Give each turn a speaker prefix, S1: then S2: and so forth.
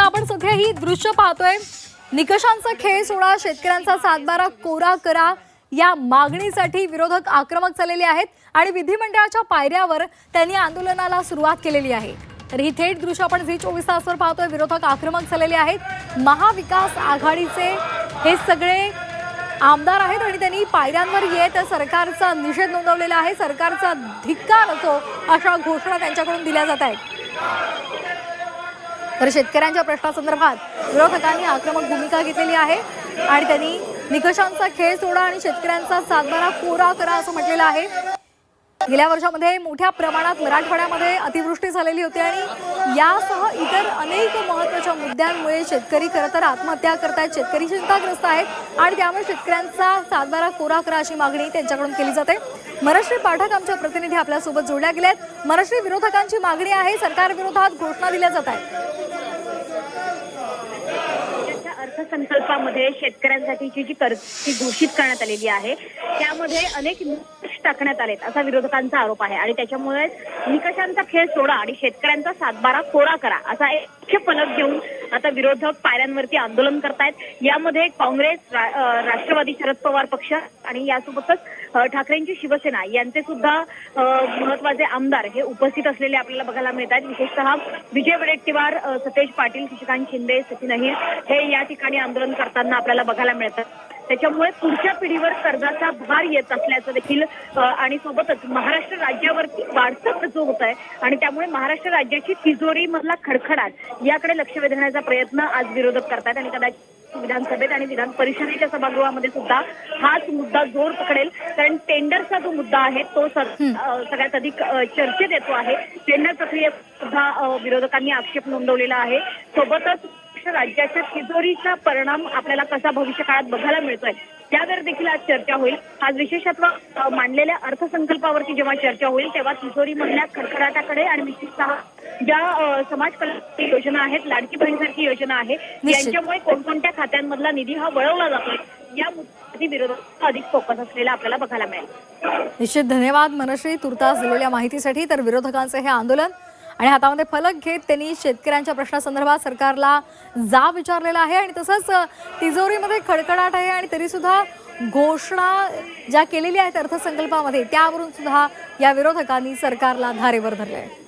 S1: आता आपण सध्या ही दृश्य पाहतोय, निकषांचा खेळ सोडा, शेतकऱ्यांचा सातबारा कोरा करा या मागणीसाठी विरोधक आक्रमक झालेले आहेत आणि विधिमंडळाच्या पायऱ्यावर त्यांनी आंदोलनाला सुरुवात केलेली आहे। तर ही थेट दृश्य आपण झी 24 तासवर पाहतोय। विरोधक आक्रमक झालेले आहेत। महाविकास आघाडीचे हे सगळे आमदार आहेत आणि त्यांनी पायऱ्यांवर येत सरकारचा निषेध नोंदवलेला आहे। सरकारचा धिक्कार असो अशा घोषणा त्यांच्याकडून दिल्या जात आहेत। तर शेतकऱ्यांच्या प्रश्नासंदर्भात विरोधकांनी आक्रमक भूमिका घेतलेली आहे आणि त्यांनी निकषांचा खेळ सोडा आणि शेतकऱ्यांचा सातबारा कोरा करा असं म्हटलेलं आहे। गेल्या वर्षामध्ये मोठ्या प्रमाणात मराठवाड्यामध्ये अतिवृष्टी झालेली होती आणि यासह इतर अनेक महत्त्वाच्या मुद्द्यांमुळे शेतकरी खरं तर आत्महत्या करतायत, शेतकरी चिंताग्रस्त आहेत आणि त्यामुळे शेतकऱ्यांचा सातबारा कोरा करा अशी मागणी त्यांच्याकडून केली जाते। मनश्री पाठक आमच्या प्रतिनिधी आपल्यासोबत जोडल्या गेलेत। मनश्री, विरोधकांची मागणी आहे, सरकारविरोधात घोषणा दिल्या जात आहेत।
S2: अर्थसंकल्पामध्ये शेतकऱ्यांसाठीची जी कर्ज घोषित करण्यात आलेली आहे त्यामध्ये अनेक निकष टाकण्यात आलेत असा विरोधकांचा आरोप आहे आणि त्याच्यामुळे निकषांचा खेळ सोडा आणि शेतकऱ्यांचा सातबारा कोरा करा असा एक फलक घेऊन आता विरोधक पायऱ्यांवरती आंदोलन करतायत। यामध्ये काँग्रेस, राष्ट्रवादी शरद पवार पक्ष आणि यासोबतच ठाकरेंची शिवसेना यांचे सुद्धा महत्वाचे आमदार हे उपस्थित असलेले आपल्याला बघायला मिळतात। विशेषतः विजय वडेट्टीवार, सतेज पाटील, शशिकांत शिंदे, सचिन अहिर हे या ठिकाणी आंदोलन करताना आपल्याला बघायला मिळतात। त्याच्यामुळे पुढच्या पिढीवर कर्जाचा भार येत असल्याचं देखील आणि सोबतच महाराष्ट्र राज्यावरती वाढतं खर्च होत आहे आणि त्यामुळे महाराष्ट्र राज्याची तिजोरी मधला खडखडाट याकडे लक्ष वेधण्याचा प्रयत्न आज विरोधक करतात आणि कदाचित विधानसभेत आणि विधान परिषदेच्या सभागृहामध्ये सुद्धा हाच मुद्दा जोर पकडेल, कारण टेंडरचा जो मुद्दा आहे तो सगळ्यात अधिक चर्चेत येतो आहे। टेंडर प्रक्रियेत सुद्धा विरोधकांनी आक्षेप नोंदवलेला आहे। सोबतच राज्याच्या तिजोरीचा परिणाम आपल्याला कसा भविष्य काळात बघायला मिळतोय त्यावर देखील आज चर्चा होईल। आज विशेषत्व मांडलेल्या अर्थसंकल्पावरती जेव्हा चर्चा होईल तेव्हा तिजोरीमधल्या खडखडाटाकडे आणि विशेषतः ज्या समाज कल्याण योजना आहेत, लाडकी बहीणसारखी योजना आहे, यांच्यामुळे कोणकोणत्या खात्यांमधला निधी हा वळवला जातोय या मुद्द्यावरती विरोधक अधिक फोकस असलेला आपल्याला बघायला मिळेल।
S1: निश्चित धन्यवाद मनश्री तुर्तास दिलेल्या माहितीसाठी। तर विरोधकांचे हे आंदोलन आणि हातामध्ये फलक घेत त्यांनी शेतकऱ्यांच्या प्रश्नासंदर्भात सरकारला जाब विचारलेला आहे आणि तसंच तिजोरीमध्ये खडखडाट आहे आणि तरी सुद्धा घोषणा ज्या केलेल्या आहेत अर्थसंकल्पामध्ये त्यावरून सुद्धा या विरोधकांनी सरकारला धारेवर धरले आहे।